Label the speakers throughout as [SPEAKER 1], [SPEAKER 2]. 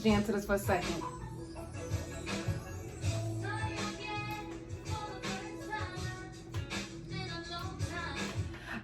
[SPEAKER 1] let's jam to this for a second.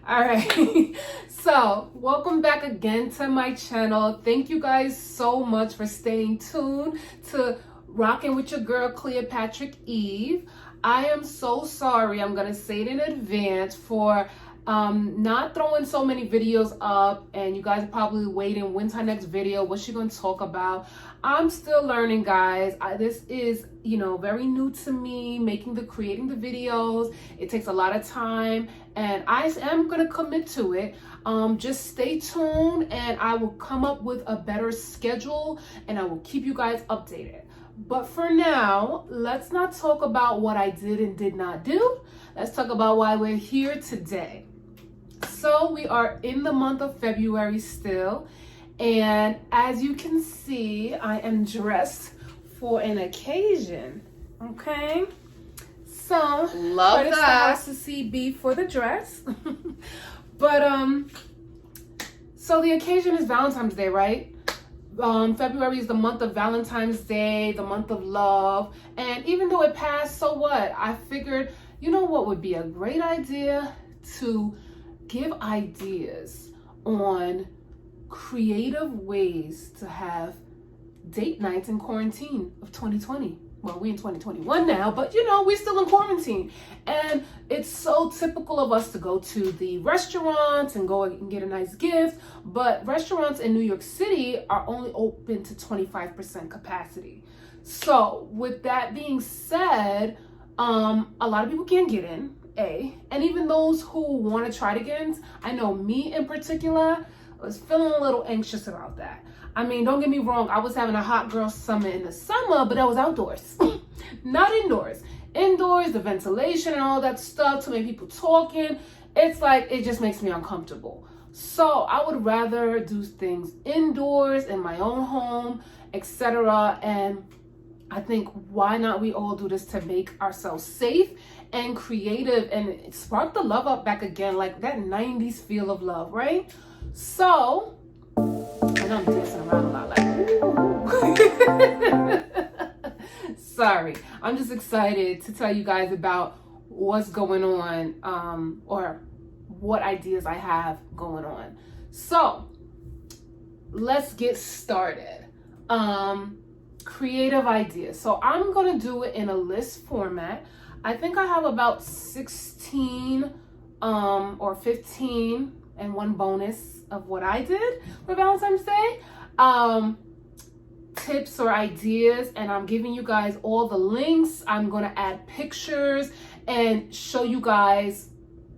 [SPEAKER 1] All right. So welcome back again to my channel. Thank you guys so much for staying tuned to Rocking with your girl Cleopatra Eve. I am so sorry, I'm gonna say it in advance, for not throwing so many videos up, and you guys are probably waiting, when's her next video, what's she gonna talk about. I'm still learning, guys. This is, very new to me, creating the videos. It takes a lot of time, and I am gonna commit to it. Just stay tuned, and I will come up with a better schedule, and I will keep you guys updated. But for now, let's not talk about what I did and did not do. Let's talk about why we're here today. So we are in the month of February still, and as you can see, I am dressed for an occasion. Okay, so
[SPEAKER 2] love
[SPEAKER 1] credits
[SPEAKER 2] that.
[SPEAKER 1] to HouseofCb for the dress. But so the occasion is Valentine's Day, right? February is the month of Valentine's Day, the month of love, and even though it passed, so what? I figured, what would be a great idea? To give ideas on creative ways to have date nights in quarantine of 2020. Well, we're in 2021 now, but we're still in quarantine. And it's so typical of us to go to the restaurants and go and get a nice gift. But restaurants in New York City are only open to 25% capacity. So with that being said, a lot of people can't get in, and even those who want to try to get in, I know me in particular, was feeling a little anxious about that. I mean, don't get me wrong, I was having a hot girl summer in the summer, but I was outdoors, not indoors. Indoors, the ventilation and all that stuff, too many people talking, it's like, it just makes me uncomfortable. So I would rather do things indoors, in my own home, etc. And I think, why not we all do this to make ourselves safe and creative and spark the love up back again, like that 90s feel of love, right? So, and I'm dancing around a lot, like, sorry. I'm just excited to tell you guys about what's going on, or what ideas I have going on. So, let's get started. Creative ideas. So I'm gonna do it in a list format. I think I have about 16 or 15 and one bonus of what I did for Valentine's Day, tips or ideas, and I'm giving you guys all the links. I'm gonna add pictures and show you guys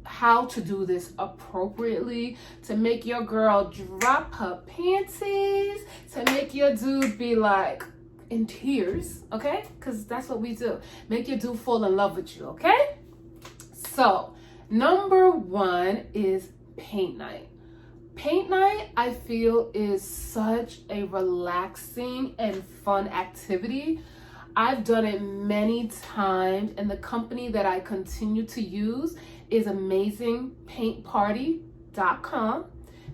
[SPEAKER 1] how to do this appropriately to make your girl drop her panties, to make your dude be like in tears, okay? Because that's what we do. Make your dude fall in love with you, okay? So, number one is paint night. Paint night, I feel, is such a relaxing and fun activity. I've done it many times, and the company that I continue to use is AmazingPaintParty.com.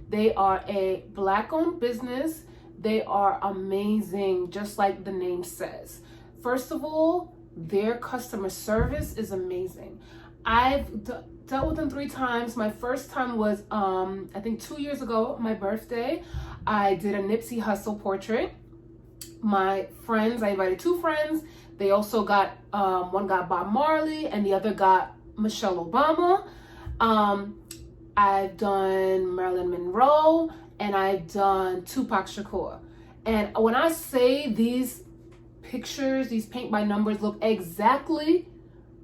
[SPEAKER 1] They are a Black-owned business. They are amazing, just like the name says. First of all, their customer service is amazing. I've dealt with them 3 times. My first time was, I think 2 years ago, my birthday. I did a Nipsey Hussle portrait. My friends, I invited 2 friends. They also got, one got Bob Marley and the other got Michelle Obama. I've done Marilyn Monroe, and I've done Tupac Shakur. And when I say these pictures, these paint by numbers look exactly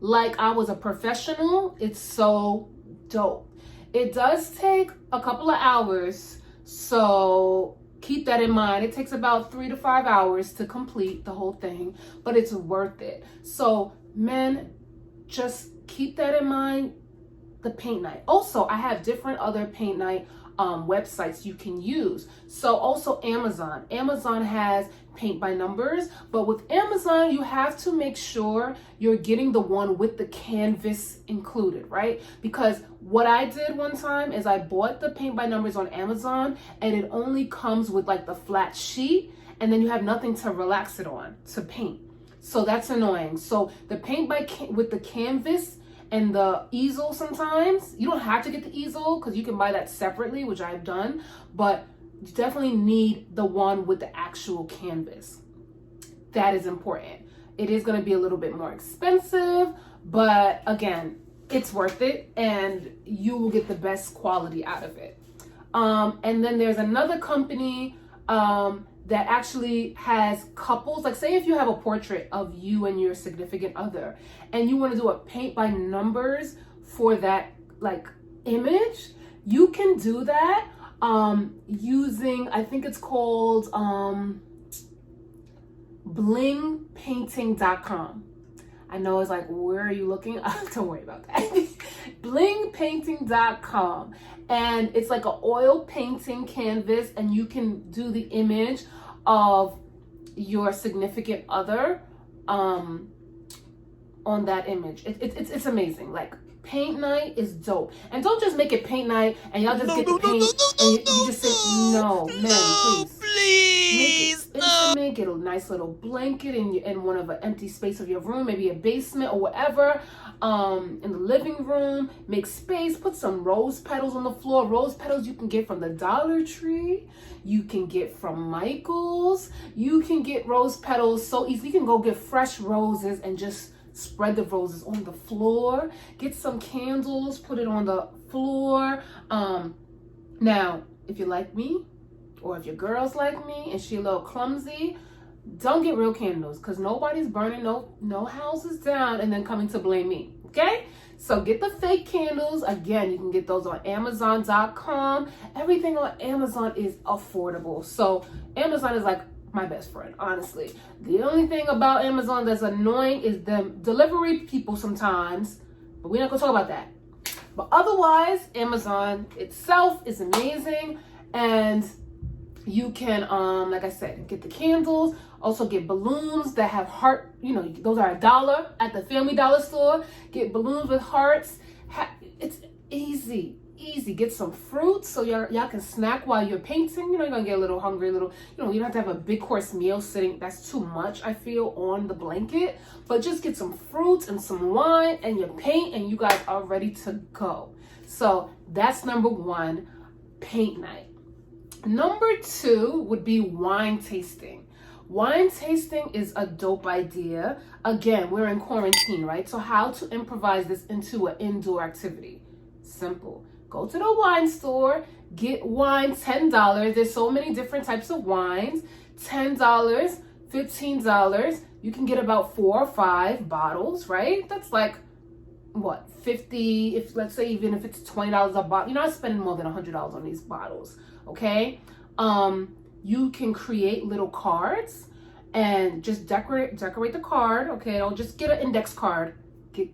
[SPEAKER 1] like I was a professional, it's so dope. It does take a couple of hours, so keep that in mind. It takes about 3 to 5 hours to complete the whole thing, but it's worth it. So men, just keep that in mind, the paint night. Also, I have different other paint night websites you can use. So also Amazon. Amazon has paint by numbers, but with Amazon, you have to make sure you're getting the one with the canvas included, right? Because what I did one time is I bought the paint by numbers on Amazon, and it only comes with like the flat sheet, and then you have nothing to relax it on, to paint. So that's annoying. So the paint with the canvas and the easel, sometimes you don't have to get the easel because you can buy that separately, which I've done, but you definitely need the one with the actual canvas. That is important. It is going to be a little bit more expensive, but again, it's worth it and you will get the best quality out of it. And then there's another company that actually has couples, like say if you have a portrait of you and your significant other and you want to do a paint by numbers for that like image, you can do that using, I think it's called blingpainting.com. I know it's like, where are you looking? Don't worry about that. blingpainting.com. And it's like an oil painting canvas, and you can do the image of your significant other on that image. It's amazing. Like, paint night is dope. And don't just make it paint night and y'all just get the paint and you just say, no, man, please. Make it a nice little blanket in one of an empty space of your room, maybe a basement or whatever, in the living room. Make space, put some rose petals on the floor. Rose petals you can get from the Dollar Tree, you can get from Michael's, you can get rose petals so easy. You can go get fresh roses and just spread the roses on the floor. Get some candles, put it on the floor. Now, if you're like me, or if your girl's like me and she a little clumsy, don't get real candles, because nobody's burning no houses down and then coming to blame me, okay? So get the fake candles. Again, you can get those on Amazon.com. Everything on Amazon is affordable. So Amazon is like my best friend, honestly. The only thing about Amazon that's annoying is the delivery people sometimes, but we're not gonna talk about that. But otherwise, Amazon itself is amazing, and you can, like I said, get the candles, also get balloons that have heart, those are $1 at the Family Dollar store. Get balloons with hearts. It's easy. Get some fruits so y'all can snack while you're painting. You're gonna get a little hungry, you don't have to have a big course meal sitting. That's too much, I feel, on the blanket. But just get some fruits and some wine and your paint, and you guys are ready to go. So that's number one, paint night. Number two would be wine tasting. Wine tasting is a dope idea. Again, we're in quarantine, right? So how to improvise this into an indoor activity? Simple. Go to the wine store, get wine, $10. There's so many different types of wines. $10, $15. You can get about 4 or 5 bottles, right? That's like, what, 50, if let's say even if it's $20 a bottle, you're not spending more than $100 on these bottles, okay? You can create little cards and just decorate the card, okay? Don't just get an index card. Get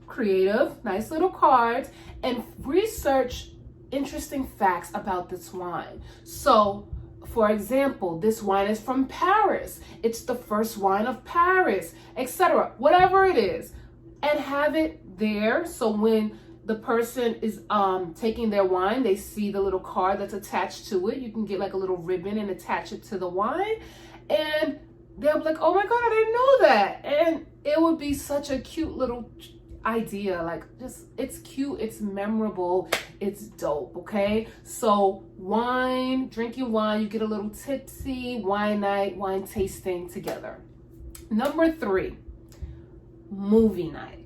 [SPEAKER 1] creative, nice little cards, and research interesting facts about this wine. So, for example, this wine is from Paris. It's the first wine of Paris, etc. Whatever it is, and have it there so when the person is taking their wine, they see the little card that's attached to it. You can get like a little ribbon and attach it to the wine, and they'll be like, oh my God, I didn't know that. And it would be such a cute little idea. Like, just, it's cute, it's memorable, it's dope, okay? So drinking wine, you get a little tipsy, wine night, wine tasting together. Number 3, movie night.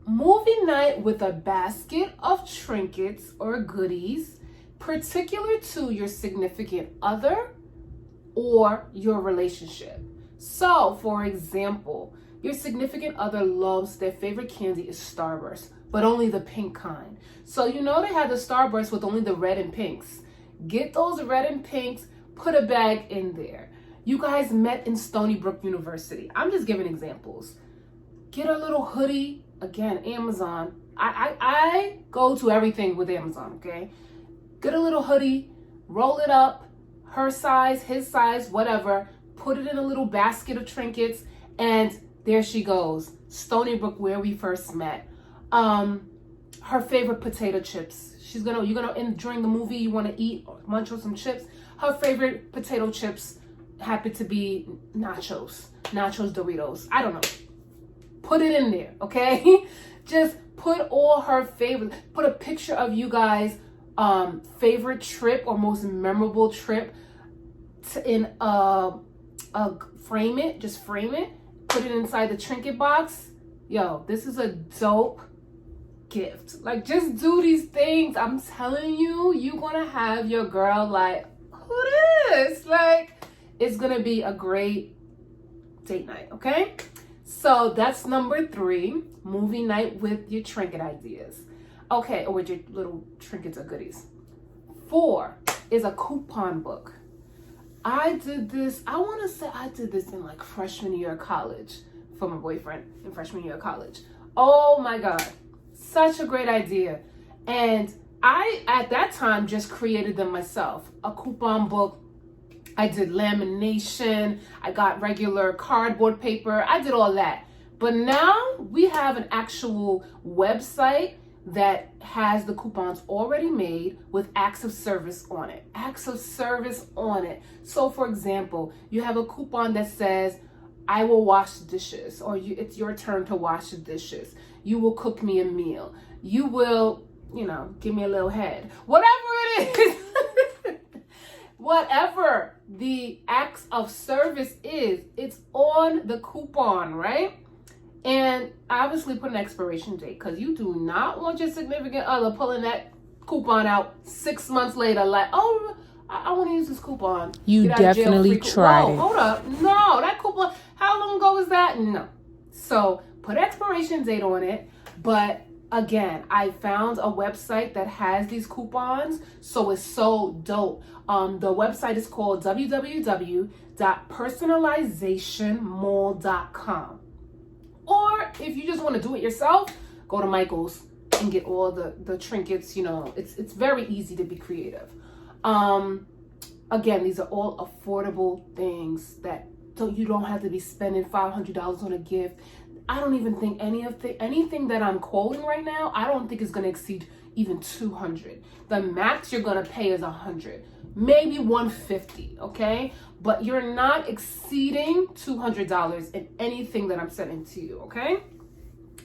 [SPEAKER 1] Movie night with a basket of trinkets or goodies particular to your significant other or your relationship. So, for example, your significant other loves, their favorite candy is Starburst, but only the pink kind. So they have the Starburst with only the red and pinks. Get those red and pinks, put a bag in there. You guys met in Stony Brook University. I'm just giving examples. Get a little hoodie. Again, Amazon. I go to everything with Amazon, okay? Get a little hoodie, roll it up, her size, his size, whatever. Put it in a little basket of trinkets, and there she goes. Stony Brook, where we first met. Her favorite potato chips. During the movie, you want to eat or munch on some chips. Her favorite potato chips happen to be nachos, Doritos. I don't know. Put it in there, okay? Just put all her favorites. Put a picture of you guys' favorite trip or most memorable trip in frame it. Just frame it. Put it inside the trinket box. Yo, this is a dope gift. Like, just do these things. I'm telling you, you're gonna have your girl like, who this? Like, it's gonna be a great date night, okay? So that's number 3, movie night with your trinket ideas. Okay, or with your little trinkets or goodies. 4 is a coupon book. I did this, I wanna say I did this in like freshman year of college for my boyfriend in freshman year of college. Oh my God, such a great idea. And I, at that time, just created them myself. A coupon book. I did lamination. I got regular cardboard paper. I did all that. But now we have an actual website that has the coupons already made with acts of service on it. Acts of service on it. So for example, you have a coupon that says, I will wash the dishes, or it's your turn to wash the dishes. You will cook me a meal. You will, give me a little head. Whatever it is, whatever the acts of service is, it's on the coupon, right? And obviously put an expiration date, because you do not want your significant other pulling that coupon out 6 months later like, oh, I want to use this coupon.
[SPEAKER 2] You definitely tried it.
[SPEAKER 1] Hold up. No, that coupon, how long ago was that? No. So put expiration date on it. But again, I found a website that has these coupons. So it's so dope. The website is called www.personalizationmall.com. Or if you just want to do it yourself, go to Michael's and get all the trinkets. It's very easy to be creative. Again, these are all affordable things that you don't have to be spending $500 on a gift. I don't even think anything that I'm quoting right now, I don't think is going to exceed even $200. The max you're going to pay is $100, maybe $150, okay? But you're not exceeding $200 in anything that I'm sending to you, okay?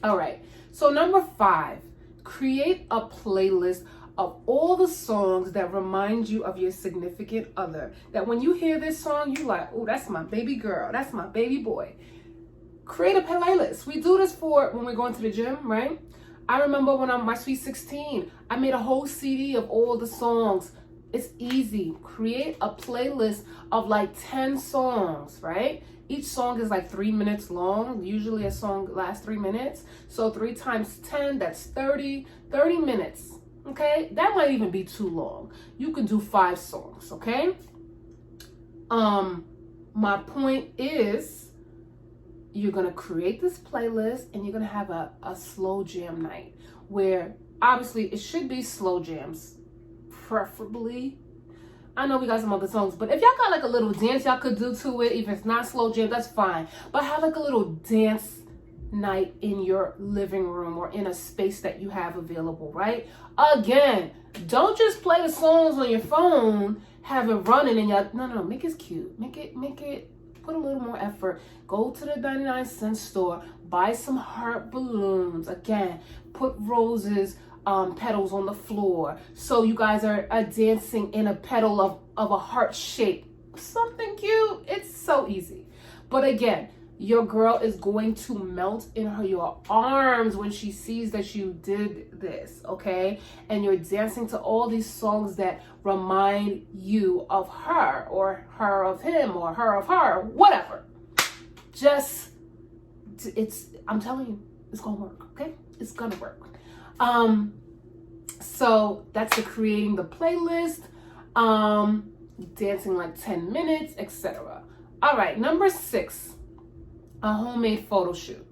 [SPEAKER 1] All right. So number 5, create a playlist of all the songs that remind you of your significant other. That when you hear this song, you like, oh, that's my baby girl. That's my baby boy. Create a playlist. We do this for when we're going to the gym, right? I remember when I'm my Sweet 16, I made a whole CD of all the songs. It's easy. Create a playlist of like 10 songs, right? Each song is like 3 minutes long. Usually a song lasts 3 minutes. So 3 times 10, that's 30 minutes. Okay, that might even be too long. You can do 5 songs, okay? My point is, you're gonna create this playlist and you're gonna have a slow jam night where obviously it should be slow jams, preferably. I know we got some other songs, but if y'all got like a little dance y'all could do to it, even if it's not slow jam, that's fine. But have like a little dance night in your living room or in a space that you have available, right? Again, don't just play the songs on your phone, have it running and y'all, no, make it cute. Make it, put a little more effort. Go to the 99-cent store, buy some heart balloons. Again, put roses, petals on the floor. So you guys are dancing in a petal of a heart shape. Something cute. It's so easy. But again, your girl is going to melt in your arms when she sees that you did this, okay? And you're dancing to all these songs that remind you of her, or her of him, or her of her, whatever. I'm telling you, it's gonna work, okay? It's gonna work. So that's the creating the playlist, dancing like 10 minutes, etc. All right, number 6. A homemade photo shoot.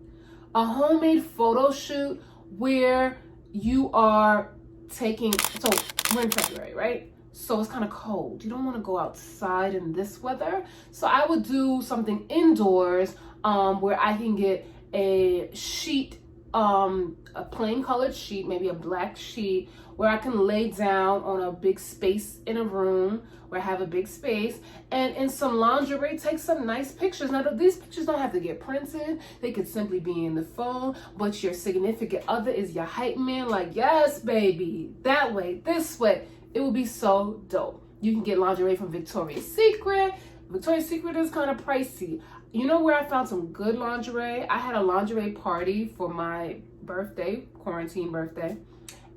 [SPEAKER 1] A homemade photo shoot where you are taking, so we're in February, right? So it's kind of cold. You don't want to go outside in this weather. So I would do something indoors where I can get a sheet a plain colored sheet, maybe a black sheet, where I can lay down on a big space in a room where I have a big space, and in some lingerie, take some nice pictures. Now, these pictures don't have to get printed. They could simply be in the phone, but your significant other is your hype man. Like, yes, baby, that way, this way. It would be so dope. You can get lingerie from Victoria's Secret. Victoria's Secret is kind of pricey. You know where I found some good lingerie? I had a lingerie party for my birthday, quarantine birthday.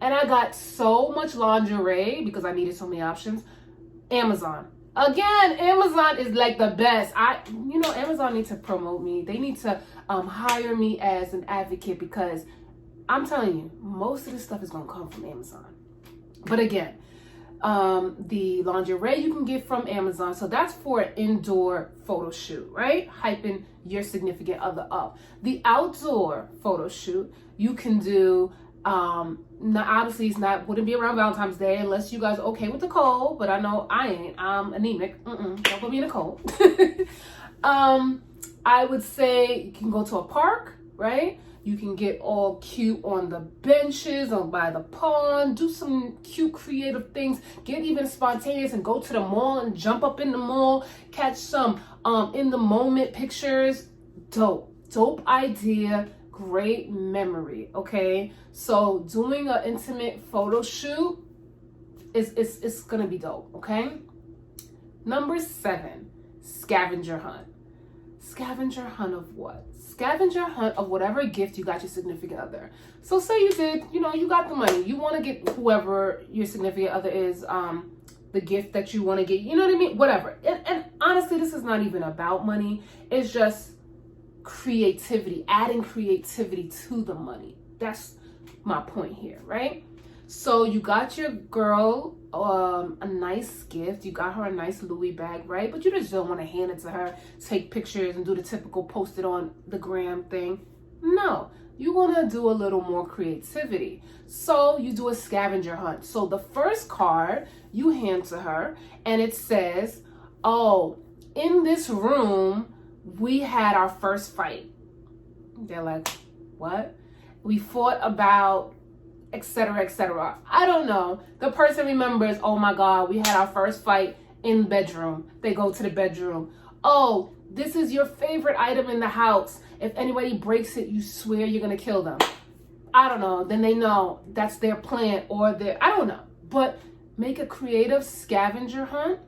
[SPEAKER 1] And I got so much lingerie because I needed so many options. Amazon. Again, Amazon is like the best. Amazon needs to promote me. They need to hire me as an advocate, because I'm telling you, most of this stuff is going to come from Amazon. But again, the lingerie you can get from Amazon. So that's for an indoor photo shoot, right? Hyping your significant other up. The outdoor photo shoot you can do, obviously wouldn't be around Valentine's Day unless you guys are okay with the cold, but I know I ain't. I'm anemic. Don't put me in the cold. I would say you can go to a park, right? You can get all cute on the benches or by the pond, do some cute creative things, get even spontaneous and go to the mall and jump up in the mall, catch some in the moment pictures. Dope idea, great memory, okay? So doing an intimate photo shoot is gonna be dope, okay? Number 7, scavenger hunt. Scavenger hunt of what? Scavenger hunt of whatever gift you got your significant other. So say you did, you got the money. You want to get whoever your significant other is, the gift that you want to get. You know what I mean? Whatever. And honestly, this is not even about money. It's just creativity, adding creativity to the money. That's my point here, right? So you got your girl a nice gift. You got her a nice Louis bag, right? But you just don't want to hand it to her, take pictures and do the typical post it on the gram thing. No, you want to do a little more creativity. So you do a scavenger hunt. So the first card you hand to her and it says, oh, in this room, we had our first fight. They're like, what? We fought about etc., etc. I don't know. The person remembers, oh my God, we had our first fight in the bedroom. They go to the bedroom. Oh, this is your favorite item in the house. If anybody breaks it, you swear you're going to kill them. I don't know. Then they know that's their plan or I don't know. But make a creative scavenger hunt.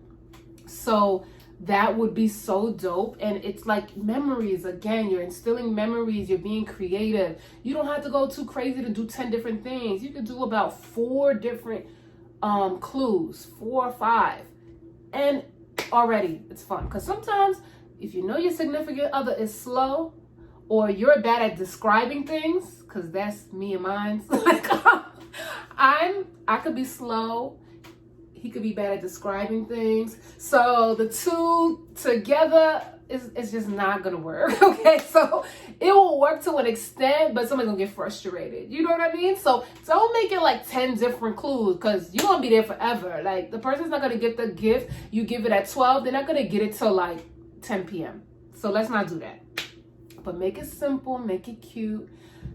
[SPEAKER 1] So that would be so dope. And it's like memories. Again, you're instilling memories. You're being creative. You don't have to go too crazy to do 10 different things. You can do about 4 different clues, 4 or 5. And already it's fun. Because sometimes if you know your significant other is slow or you're bad at describing things, because that's me and mine. Like I could be slow. He could be bad at describing things. So the two together is just not gonna work. Okay, so it will work to an extent, but somebody's gonna get frustrated. You know what I mean? So don't make it like 10 different clues, because you're gonna be there forever. Like the person's not gonna get the gift. You give it at 12, they're not gonna get it till like 10 p.m. So let's not do that. But make it simple, make it cute.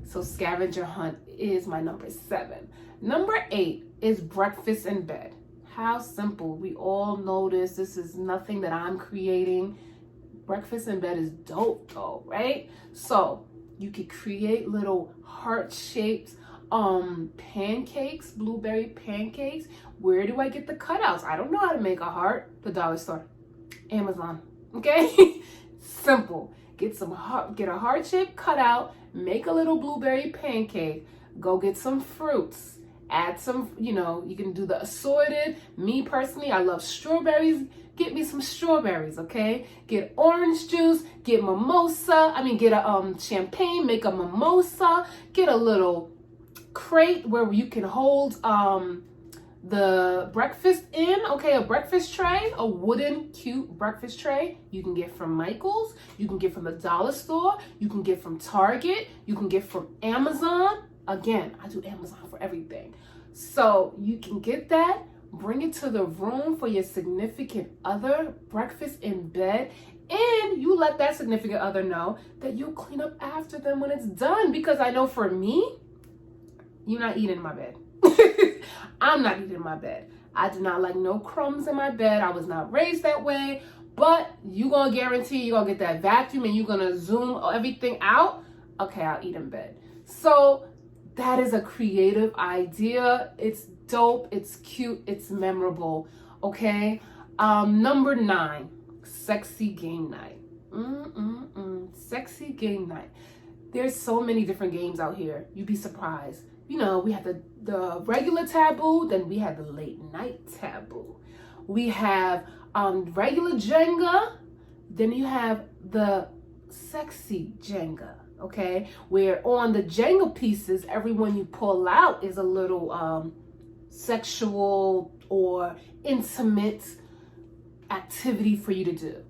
[SPEAKER 1] So scavenger hunt is my number 7. Number 8 is breakfast in bed. How simple. We all know this. This is nothing that I'm creating. Breakfast in bed is dope though, right? So you could create little heart-shaped pancakes, blueberry pancakes. Where do I get the cutouts? I don't know how to make a heart. The dollar store. Amazon. Okay? Simple. Get a heart-shaped cutout, make a little blueberry pancake, go get some fruits. Add some, you can do the assorted. Me personally, I love strawberries. Get me some strawberries, okay? Get orange juice, get get a champagne, make a mimosa. Get a little crate where you can hold the breakfast in, okay? A breakfast tray, a wooden cute breakfast tray. You can get from Michael's, you can get from the dollar store, you can get from Target, you can get from Amazon. Again, I do Amazon for everything. So you can get that, bring it to the room for your significant other, breakfast in bed, and you let that significant other know that you'll clean up after them when it's done. Because I know for me, you're not eating in my bed. I'm not eating in my bed. I do not like no crumbs in my bed. I was not raised that way. But you gonna guarantee you're gonna get that vacuum and you're gonna zoom everything out. Okay, I'll eat in bed. So that is a creative idea. It's dope. It's cute. It's memorable. Okay. Number 9, sexy game night. Sexy game night. There's so many different games out here. You'd be surprised. You know, we have the regular taboo, then we have the late night taboo. We have regular Jenga, then you have the sexy Jenga, okay? Where on the Jenga pieces, everyone you pull out is a little sexual or intimate activity for you to do.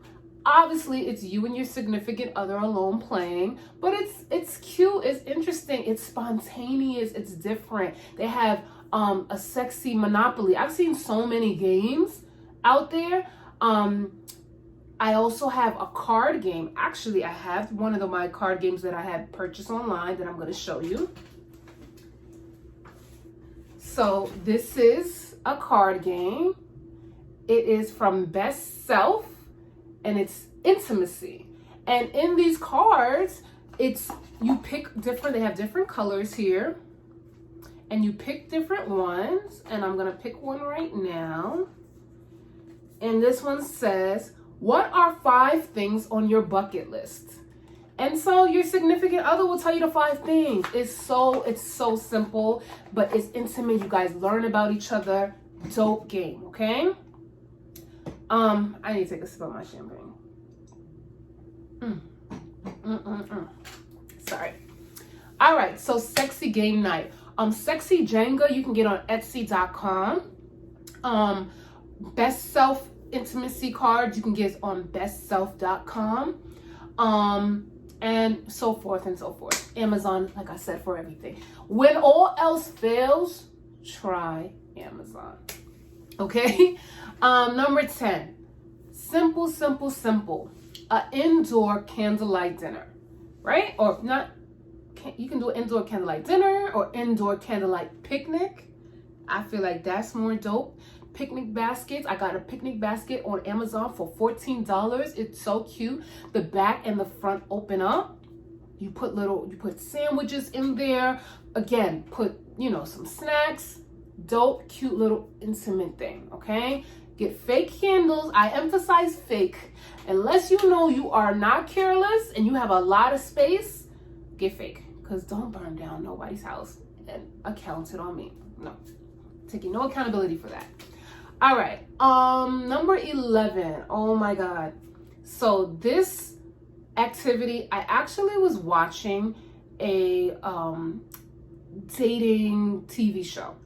[SPEAKER 1] Obviously, it's you and your significant other alone playing, but it's cute, it's interesting, it's spontaneous, it's different. They have a sexy Monopoly. I've seen so many games out there. I also have a card game. Actually, I have one of my card games that I had purchased online that I'm going to show you. So this is a card game. It is from Best Self, and it's intimacy. And in these cards, you pick different, they have different colors here, and you pick different ones, and I'm gonna pick one right now. And this one says, what are 5 things on your bucket list? And so your significant other will tell you the 5 things. It's so simple, but it's intimate. You guys learn about each other. Dope game, okay? I need to take a sip of my champagne. Sorry. All right, so sexy game night. Sexy Jenga you can get on Etsy.com. Best Self intimacy cards you can get on bestself.com. And so forth and so forth. Amazon, like I said, for everything. When all else fails, try Amazon. Okay? Number 10. Simple. An indoor candlelight dinner. Right? Or not. You can do an indoor candlelight dinner or indoor candlelight picnic. I feel like that's more dope. Picnic baskets. I got a picnic basket on Amazon for $14. It's so cute. The back and the front open up. You put sandwiches in there. Again, put, some snacks. Dope, cute little intimate thing, okay? Get fake candles. I emphasize fake. Unless you know you are not careless and you have a lot of space, get fake. Because don't burn down nobody's house and account it on me. No. Taking no accountability for that. All right. Number 11. Oh my God. So this activity, I actually was watching a dating TV show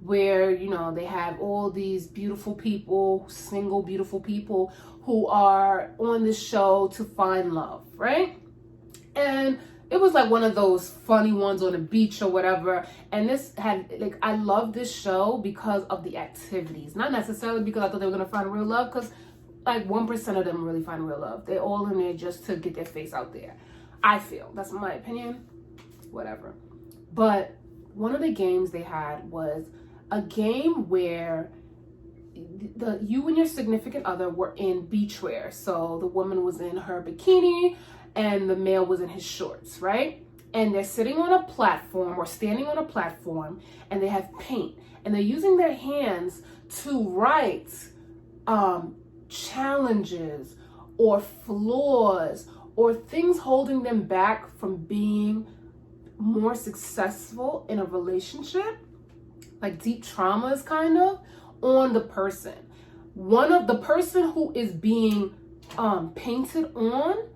[SPEAKER 1] where, they have all these beautiful people, single beautiful people who are on this show to find love, right? And it was like one of those funny ones on the beach or whatever. And this had, I love this show because of the activities. Not necessarily because I thought they were going to find real love, because 1% of them really find real love. They're all in there just to get their face out there. I feel. That's my opinion. Whatever. But one of the games they had was a game where you and your significant other were in beachwear. So the woman was in her bikini and the male was in his shorts, right? And they're sitting on a platform or standing on a platform, and they have paint, and they're using their hands to write challenges or flaws or things holding them back from being more successful in a relationship, like deep traumas kind of, on the person. One of the person who is being painted on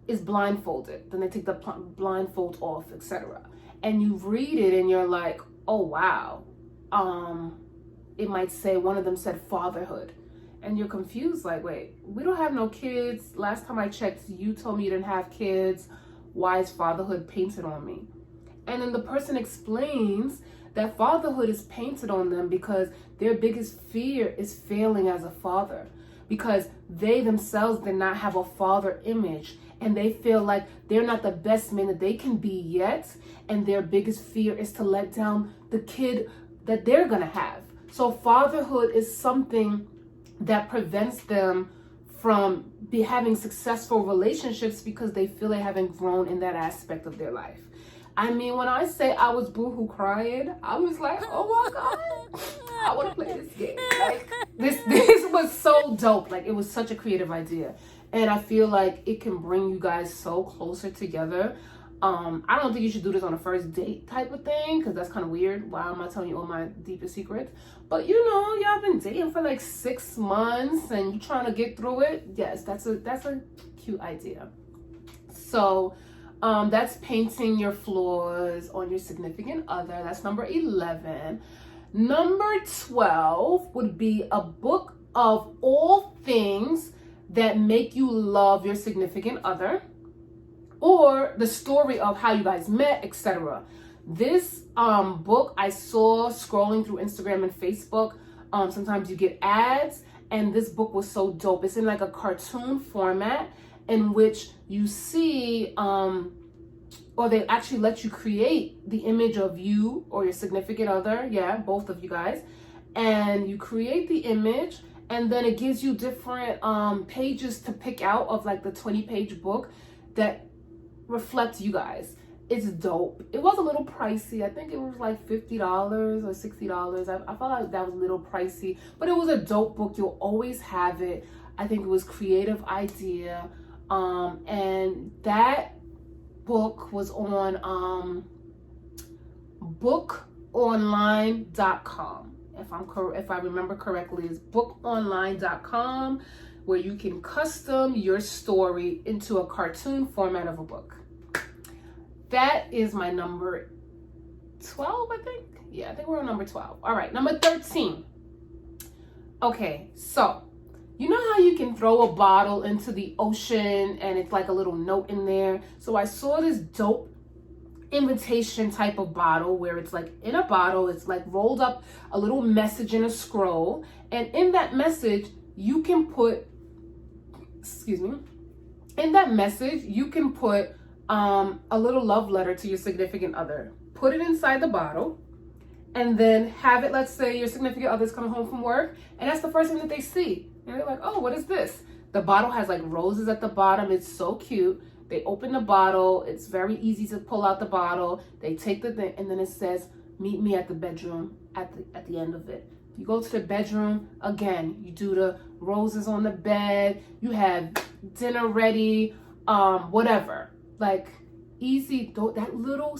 [SPEAKER 1] is blindfolded. Then they take the blindfold off, etc. And you read it and you're like, oh wow. It might say, one of them said fatherhood. And you're confused, like, wait, we don't have no kids. Last time I checked, you told me you didn't have kids. Why is fatherhood painted on me? And then the person explains that fatherhood is painted on them because their biggest fear is failing as a father, because they themselves did not have a father image, and they feel like they're not the best man that they can be yet, and their biggest fear is to let down the kid that they're gonna have. So fatherhood is something that prevents them from having successful relationships because they feel they haven't grown in that aspect of their life. I mean, when I say I was boohoo crying, I was like, oh my God, I want to play this game. Like, this was so dope. Like, it was such a creative idea. And I feel like it can bring you guys so closer together. I don't think you should do this on a first date type of thing, because that's kind of weird. Why am I telling you all my deepest secrets? But you know, y'all been dating for like 6 months and you trying to get through it. Yes, that's a cute idea. So that's painting your flaws on your significant other. That's number 11. Number 12 would be a book of all things that make you love your significant other, or the story of how you guys met, etc. This book I saw scrolling through Instagram and Facebook. Sometimes you get ads, and this book was so dope. It's in like a cartoon format in which you see, or they actually let you create the image of you or your significant other. Yeah, both of you guys. And you create the image, and then it gives you different pages to pick out of like the 20-page book that reflects you guys. It's dope. It was a little pricey. I think it was like $50 or $60. I felt like that was a little pricey, but it was a dope book. You'll always have it. I think it was creative idea. And that book was on bookonline.com. If I remember correctly, it's bookonline.com, where you can custom your story into a cartoon format of a book. That is my number 12, I think. Yeah, I think we're on number 12. All right, number 13. Okay, so you know how you can throw a bottle into the ocean and it's like a little note in there? So I saw this dope invitation type of bottle where it's like in a bottle, it's like rolled up a little message in a scroll, and in that message you can put a little love letter to your significant other. Put it inside the bottle, and then have it, let's say your significant other's coming home from work, and that's the first thing that they see. And they're like, oh, what is this? The bottle has like roses at the bottom. It's so cute. They open the bottle. It's very easy to pull out the bottle. They take the thing, and then it says, meet me at the bedroom at the end of it. You go to the bedroom, again, you do the roses on the bed, you have dinner ready, whatever. Like, easy. That little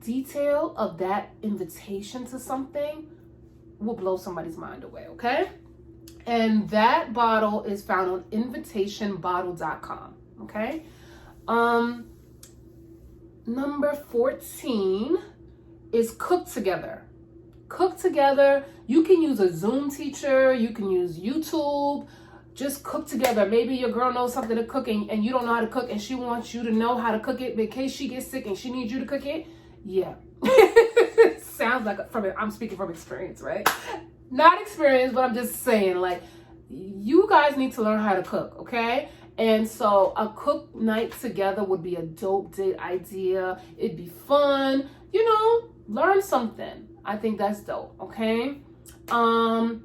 [SPEAKER 1] detail of that invitation to something will blow somebody's mind away, okay? And that bottle is found on invitationbottle.com, okay? Number 14 is cook together. Cook together. You can use a Zoom teacher. You can use YouTube. Just cook together. Maybe your girl knows something to cook and you don't know how to cook, and she wants you to know how to cook it in case she gets sick and she needs you to cook it. Yeah. Sounds like I'm speaking from experience, right? Not experience, but I'm just saying, like, you guys need to learn how to cook, okay? And so a cook night together would be a dope date idea. It'd be fun, you know, learn something. I think that's dope, okay? I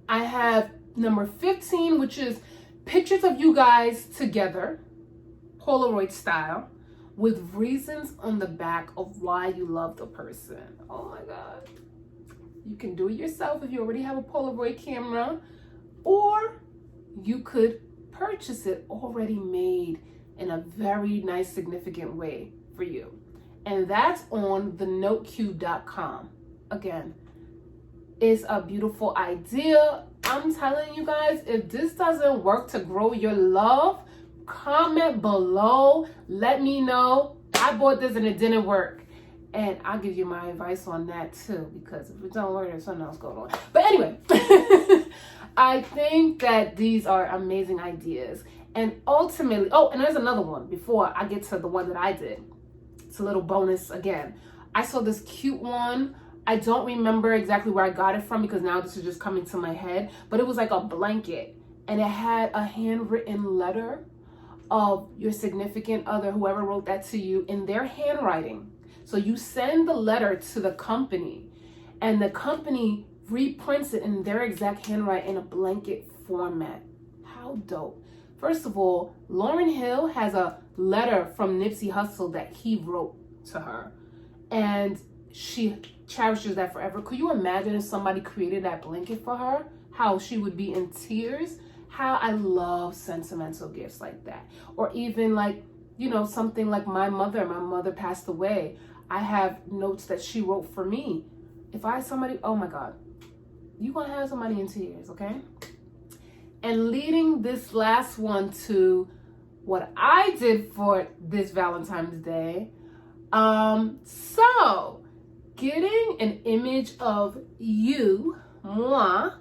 [SPEAKER 1] have number 15, which is pictures of you guys together, Polaroid style, with reasons on the back of why you love the person. Oh my God. You can do it yourself if you already have a Polaroid camera, or you could purchase it already made in a very nice, significant way for you. And that's on thenotecube.com. Again, it's a beautiful idea. I'm telling you guys, if this doesn't work to grow your love, comment below. Let me know. I bought this and it didn't work. And I'll give you my advice on that too, because if it don't work, there's something else going on. But anyway, I think that these are amazing ideas. And ultimately, oh, and there's another one before I get to the one that I did. It's a little bonus again. I saw this cute one. I don't remember exactly where I got it from because now this is just coming to my head, but it was like a blanket and it had a handwritten letter of your significant other, whoever wrote that to you, in their handwriting. So you send the letter to the company and the company reprints it in their exact handwriting in a blanket format. How dope. First of all, Lauryn Hill has a letter from Nipsey Hussle that he wrote to her, and she cherishes that forever. Could you imagine if somebody created that blanket for her? How she would be in tears. How I love sentimental gifts like that. Or even like, you know, something like my mother passed away. I have notes that she wrote for me. If I had somebody, oh my God, you're gonna have somebody in tears, okay? And leading this last one to what I did for this Valentine's Day. So getting an image of you, moi,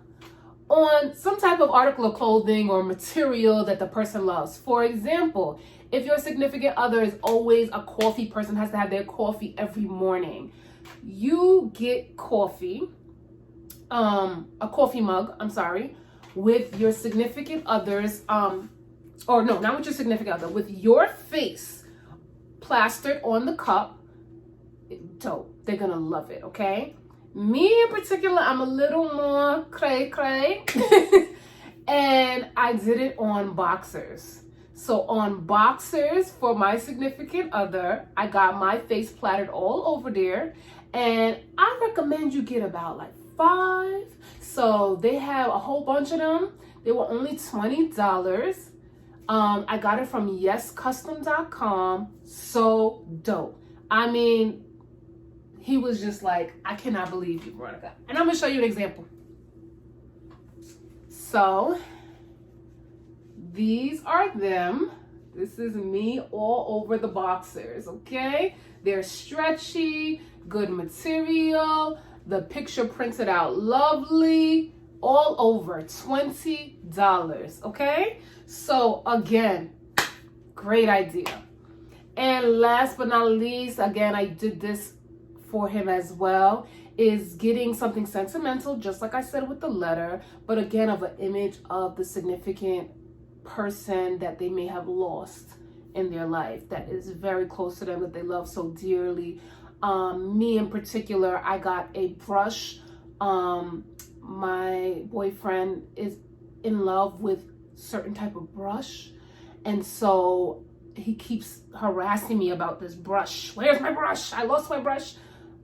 [SPEAKER 1] on some type of article of clothing or material that the person loves. For example, if your significant other is always a coffee person, has to have their coffee every morning, you get coffee, a coffee mug, with your significant other's, or no, not with your significant other, with your face plastered on the cup. Dope. They're gonna love it, okay? Me in particular, I'm a little more cray. And I did it on boxers. So on boxers for my significant other, I got my face plattered all over there. And I recommend you get about like 5. So they have a whole bunch of them. They were only $20. I got it from yescustom.com. So dope. I mean, he was just like, I cannot believe you, Veronica. And I'm gonna show you an example. So these are them. This is me all over the boxers, okay? They're stretchy, good material. The picture printed out lovely, all over $20, okay? So again, great idea. And last but not least, again, I did this for him as well, is getting something sentimental, just like I said with the letter, but again, of an image of the significant person that they may have lost in their life, that is very close to them, that they love so dearly. Me in particular, I got a brush. My boyfriend is in love with certain type of brush, and so he keeps harassing me about this brush. Where's my brush? I lost my brush.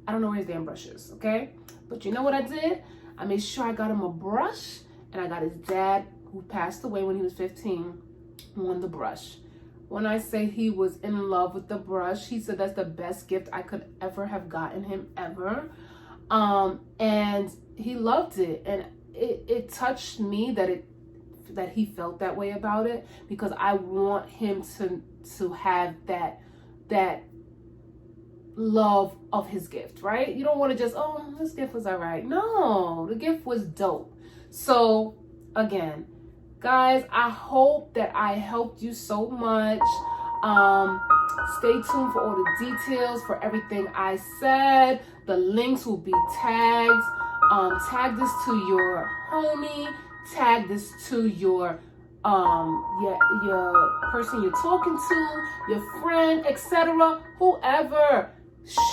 [SPEAKER 1] I don't know where his damn brush is, okay? But you know what I did? I made sure I got him a brush, and I got his dad, who passed away when he was 15, on the brush. When I say he was in love with the brush, he said that's the best gift I could ever have gotten him ever. And he loved it. And it touched me that he felt that way about it, because I want him to have that love of his gift, right? You don't want to just, oh, this gift was all right. No, the gift was dope. So again, guys, I hope that I helped you so much. Stay tuned for all the details, for everything I said. The links will be tagged. Tag this to your homie, tag this to your person you're talking to, your friend, etc., whoever.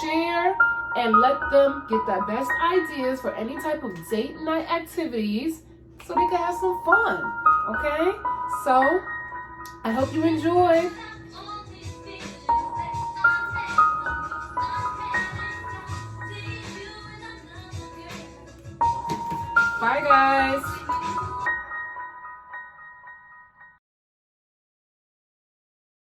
[SPEAKER 1] Share and let them get the best ideas for any type of date night activities so they can have some fun, okay? So I hope you enjoyed. Bye, guys.